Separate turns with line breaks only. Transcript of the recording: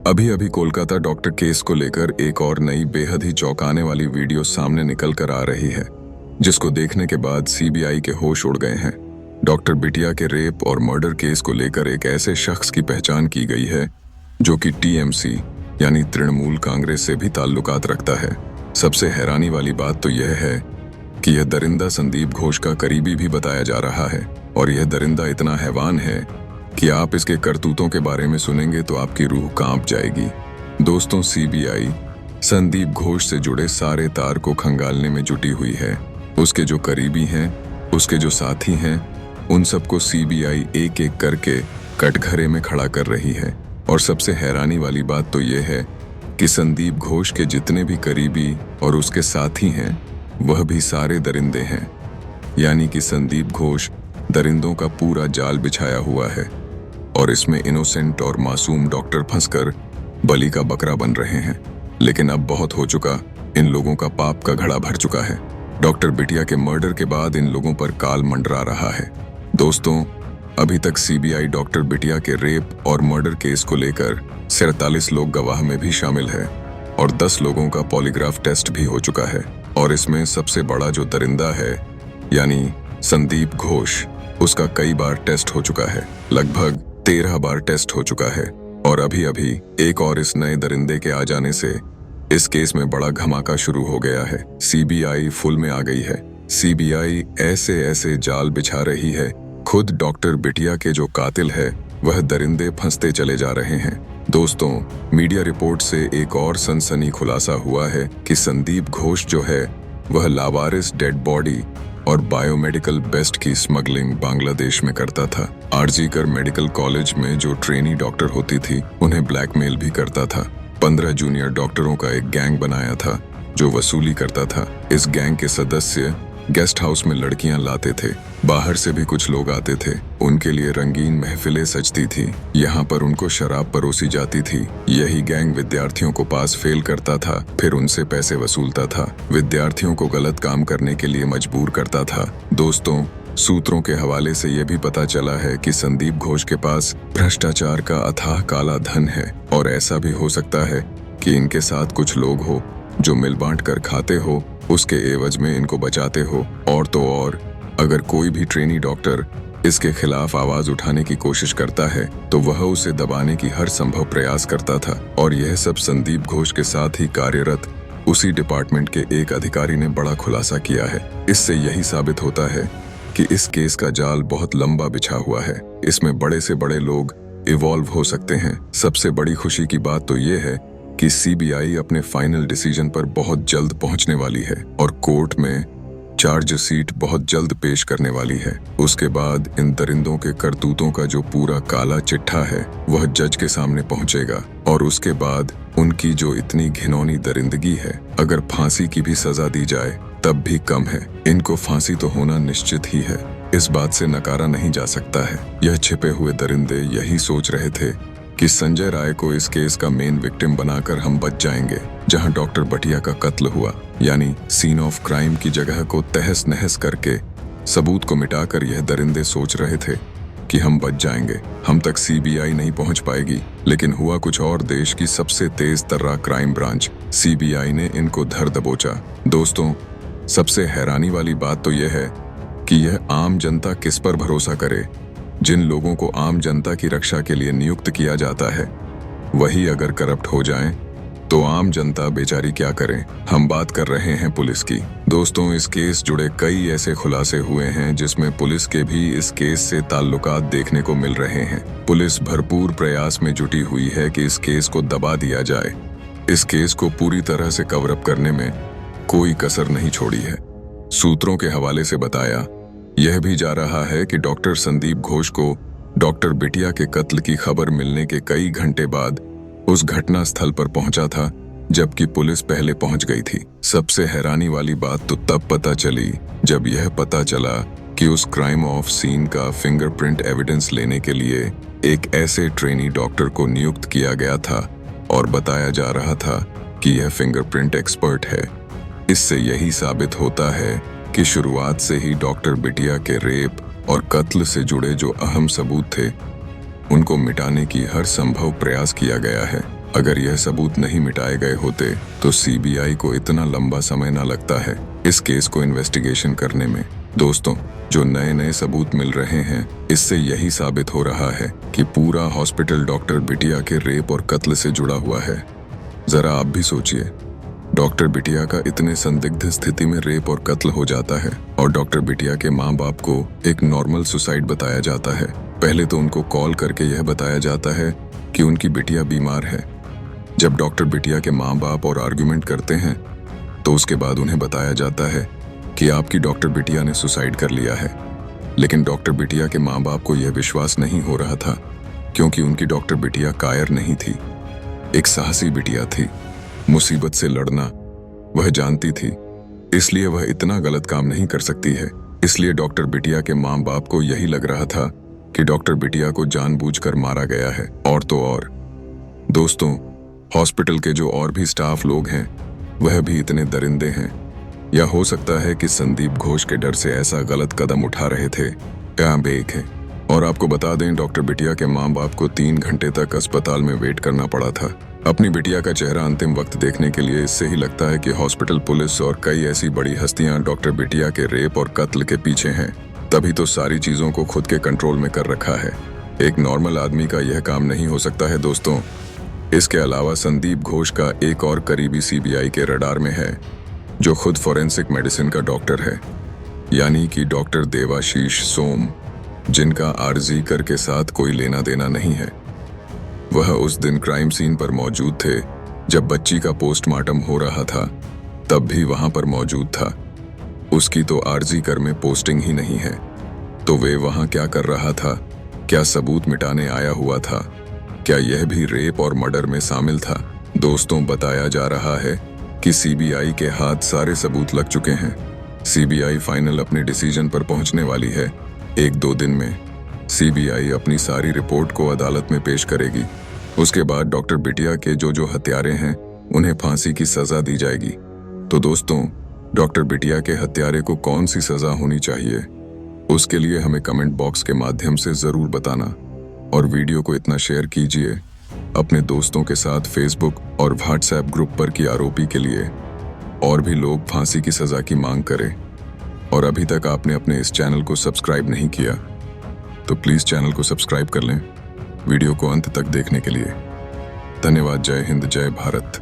अभी अभी Kolkata doctor case को लेकर एक और नई बेहद ही चौंकाने वाली वीडियो सामने निकल कर आ रही है, जिसको देखने के बाद सीबीआई के होश उड़ गए हैं। डॉक्टर बिटिया के रेप और मर्डर केस को लेकर एक ऐसे शख्स की पहचान की गई है जो कि टीएमसी यानी तृणमूल कांग्रेस से भी ताल्लुकात रखता है। सबसे हैरानी वाली बात तो यह है कि यह दरिंदा संदीप घोष का करीबी भी बताया जा रहा है, और यह दरिंदा इतना हैवान है कि आप इसके करतूतों के बारे में सुनेंगे तो आपकी रूह कांप जाएगी। दोस्तों, सीबीआई संदीप घोष से जुड़े सारे तार को खंगालने में जुटी हुई है। उसके जो करीबी हैं, उसके जो साथी हैं, उन सबको सीबीआई एक एक करके कटघरे में खड़ा कर रही है। और सबसे हैरानी वाली बात तो यह है कि संदीप घोष के जितने भी करीबी और उसके साथी हैं, वह भी सारे दरिंदे हैं। यानी कि संदीप घोष दरिंदों का पूरा जाल बिछाया हुआ है, और इसमें इनोसेंट और मासूम डॉक्टर फंसकर बलि का बकरा बन रहे हैं। लेकिन अब बहुत हो चुका, इन लोगों का पाप का घड़ा भर चुका है। डॉक्टर बिटिया के मर्डर के बाद इन लोगों पर काल मंडरा रहा है। दोस्तों, अभी तक सीबीआई डॉक्टर बिटिया के रेप और मर्डर केस को लेकर 47 लोग गवाह में भी शामिल है, और 10 लोगों का पॉलीग्राफ टेस्ट भी हो चुका है। और इसमें सबसे बड़ा जो दरिंदा है यानी संदीप घोष, उसका कई बार टेस्ट हो चुका है। लगभग 13 बार टेस्ट हो चुका है। और अभी अभी एक और इस नए दरिंदे के आ जाने से इस केस में बड़ा धमाका शुरू हो गया है। सीबीआई फुल में आ गई है। सीबीआई ऐसे ऐसे जाल बिछा रही है, खुद डॉक्टर बिटिया के जो कातिल है वह दरिंदे फंसते चले जा रहे हैं। दोस्तों, मीडिया रिपोर्ट से एक और सनसनी खुलासा हुआ है कि संदीप घोष जो है वह लावारिस डेड बॉडी और बायोमेडिकल बेस्ट की स्मगलिंग बांग्लादेश में करता था। आरजीकर मेडिकल कॉलेज में जो ट्रेनी डॉक्टर होती थी, उन्हें ब्लैकमेल भी करता था। 15 जूनियर डॉक्टरों का एक गैंग बनाया था जो वसूली करता था। इस गैंग के सदस्य गेस्ट हाउस में लड़कियां लाते थे, बाहर से भी कुछ लोग आते थे, उनके लिए रंगीन महफिलें सजती थी, यहाँ पर उनको शराब परोसी जाती थी। यही गैंग विद्यार्थियों को पास फेल करता था, फिर उनसे पैसे वसूलता था, विद्यार्थियों को गलत काम करने के लिए मजबूर करता था। दोस्तों, सूत्रों के हवाले से यह भी पता चला है कि संदीप घोष के पास भ्रष्टाचार का अथाह काला धन है, और ऐसा भी हो सकता है कि इनके साथ कुछ लोग हो जो मिल बांट कर खाते हो, उसके एवज में इनको बचाते हो। और तो और, अगर कोई भी ट्रेनी डॉक्टर इसके खिलाफ आवाज उठाने की कोशिश करता है तो वह उसे दबाने की हर संभव प्रयास करता था। और यह सब संदीप घोष के साथ ही कार्यरत उसी डिपार्टमेंट के एक अधिकारी ने बड़ा खुलासा किया है। इससे यही साबित होता है कि इस केस का जाल बहुत लंबा बिछा हुआ है। इसमें बड़े से बड़े लोग इवॉल्व हो सकते हैं। सबसे बड़ी खुशी की बात तो ये है कि सीबीआई अपने फाइनल डिसीजन पर बहुत जल्द पहुंचने वाली है, और कोर्ट में चार्जशीट बहुत जल्द पेश करने वाली है। उसके बाद इन दरिंदों के करतूतों का जो पूरा काला चिट्ठा है वह जज के सामने पहुंचेगा, और उसके बाद उनकी जो इतनी घिनौनी दरिंदगी है, अगर फांसी की भी सजा दी जाए तब भी कम है। इनको फांसी तो होना निश्चित ही है, इस बात से नकारा नहीं जा सकता है। यह छिपे हुए दरिंदे यही सोच रहे थे कि संजय राय को इस केस का मेन विक्टिम बनाकर हम बच जाएंगे, जहां डॉक्टर बिटिया का कत्ल हुआ। यानी सीन ऑफ क्राइम की जगह को तहस नहस करके सबूत को मिटाकर यह दरिंदे सोच रहे थे कि हम बच जाएंगे, हम तक सीबीआई नहीं पहुंच पाएगी। लेकिन हुआ कुछ और। देश की सबसे तेज तर्रा क्राइम ब्रांच सीबीआई ने इनको धर दबोचा। दोस्तों, सबसे हैरानी वाली बात तो यह है कि यह आम जनता किस पर भरोसा करे। जिन लोगों को आम जनता की रक्षा के लिए नियुक्त किया जाता है, वही अगर करप्ट हो जाएं, तो आम जनता बेचारी क्या करे। हम बात कर रहे हैं पुलिस की। दोस्तों, इस केस जुड़े कई ऐसे खुलासे हुए हैं जिसमें पुलिस के भी इस केस से ताल्लुकात देखने को मिल रहे हैं। पुलिस भरपूर प्रयास में जुटी हुई है कि इस केस को दबा दिया जाए। इस केस को पूरी तरह से कवर अप करने में कोई कसर नहीं छोड़ी है। सूत्रों के हवाले से बताया यह भी जा रहा है कि डॉक्टर संदीप घोष को डॉक्टर बिटिया के कत्ल की खबर मिलने के कई घंटे बाद उस घटना स्थल पर पहुंचा था, जबकि पुलिस पहले पहुंच गई थी। सबसे हैरानी वाली बात तो तब पता चली जब यह पता चला कि उस क्राइम ऑफ सीन का फिंगरप्रिंट एविडेंस लेने के लिए एक ऐसे ट्रेनी डॉक्टर को नियुक्त किया गया था, और बताया जा रहा था कि यह फिंगरप्रिंट एक्सपर्ट है। इससे यही साबित होता है कि शुरुआत से ही डॉक्टर बिटिया के रेप और कत्ल से जुड़े जो अहम सबूत थे, उनको मिटाने की हर संभव प्रयास किया गया है। अगर यह सबूत नहीं मिटाए गए होते तो सीबीआई को इतना लंबा समय ना लगता है इस केस को इन्वेस्टिगेशन करने में। दोस्तों, जो नए नए सबूत मिल रहे हैं इससे यही साबित हो रहा है कि पूरा हॉस्पिटल डॉक्टर बिटिया के रेप और कत्ल से जुड़ा हुआ है। जरा आप भी सोचिए, डॉक्टर बिटिया का इतने संदिग्ध स्थिति में रेप और कत्ल हो जाता है और डॉक्टर बिटिया के माँ बाप को एक नॉर्मल सुसाइड बताया जाता है। पहले तो उनको कॉल करके यह बताया जाता है कि उनकी बिटिया बीमार है। जब डॉक्टर बिटिया के माँ बाप और आर्ग्यूमेंट करते हैं तो उसके बाद उन्हें बताया जाता है कि आपकी डॉक्टर बिटिया ने सुसाइड कर लिया है। लेकिन डॉक्टर बिटिया के माँ बाप को यह विश्वास नहीं हो रहा था क्योंकि उनकी डॉक्टर बिटिया कायर नहीं थी, एक साहसी बिटिया थी। मुसीबत से लड़ना वह जानती थी, इसलिए वह इतना गलत काम नहीं कर सकती है। इसलिए डॉक्टर बिटिया के माँ बाप को यही लग रहा था कि डॉक्टर बिटिया को जानबूझकर मारा गया है। और तो और दोस्तों, हॉस्पिटल के जो और भी स्टाफ लोग हैं वह भी इतने दरिंदे हैं, या हो सकता है कि संदीप घोष के डर से ऐसा गलत कदम उठा रहे थे या बेक है। और आपको बता दें, डॉक्टर बिटिया के माँ बाप को 3 घंटे तक अस्पताल में वेट करना पड़ा था अपनी बिटिया का चेहरा अंतिम वक्त देखने के लिए। इससे ही लगता है कि हॉस्पिटल पुलिस और कई ऐसी बड़ी हस्तियां डॉक्टर बिटिया के रेप और कत्ल के पीछे हैं, तभी तो सारी चीजों को खुद के कंट्रोल में कर रखा है। एक नॉर्मल आदमी का यह काम नहीं हो सकता है दोस्तों। इसके अलावा संदीप घोष का एक और करीबी सीबीआई के रडार में है, जो खुद फॉरेंसिक मेडिसिन का डॉक्टर है, यानी कि डॉक्टर देवाशीष सोम, जिनका आरजी कर के साथ कोई लेना देना नहीं है। वह उस दिन क्राइम सीन पर मौजूद थे जब बच्ची का पोस्टमार्टम हो रहा था, तब भी वहां पर मौजूद था। उसकी तो आरजी कर में पोस्टिंग ही नहीं है, तो वे वहां क्या कर रहा था? क्या सबूत मिटाने आया हुआ था? क्या यह भी रेप और मर्डर में शामिल था? दोस्तों, बताया जा रहा है कि सीबीआई के हाथ सारे सबूत लग चुके हैं। सीबीआई फाइनल अपने डिसीजन पर पहुंचने वाली है 1-2 दिन में। सीबीआई अपनी सारी रिपोर्ट को अदालत में पेश करेगी। उसके बाद डॉक्टर बिटिया के जो हत्यारे हैं उन्हें फांसी की सजा दी जाएगी। तो दोस्तों, डॉक्टर बिटिया के हत्यारे को कौन सी सजा होनी चाहिए, उसके लिए हमें कमेंट बॉक्स के माध्यम से जरूर बताना। और वीडियो को इतना शेयर कीजिए अपने दोस्तों के साथ फेसबुक और व्हाट्सएप ग्रुप पर कि आरोपी के लिए और भी लोग फांसी की सजा की मांग करें। और अभी तक आपने अपने इस चैनल को सब्सक्राइब नहीं किया तो प्लीज चैनल को सब्सक्राइब कर लें। वीडियो को अंत तक देखने के लिए धन्यवाद। जय हिंद, जय भारत।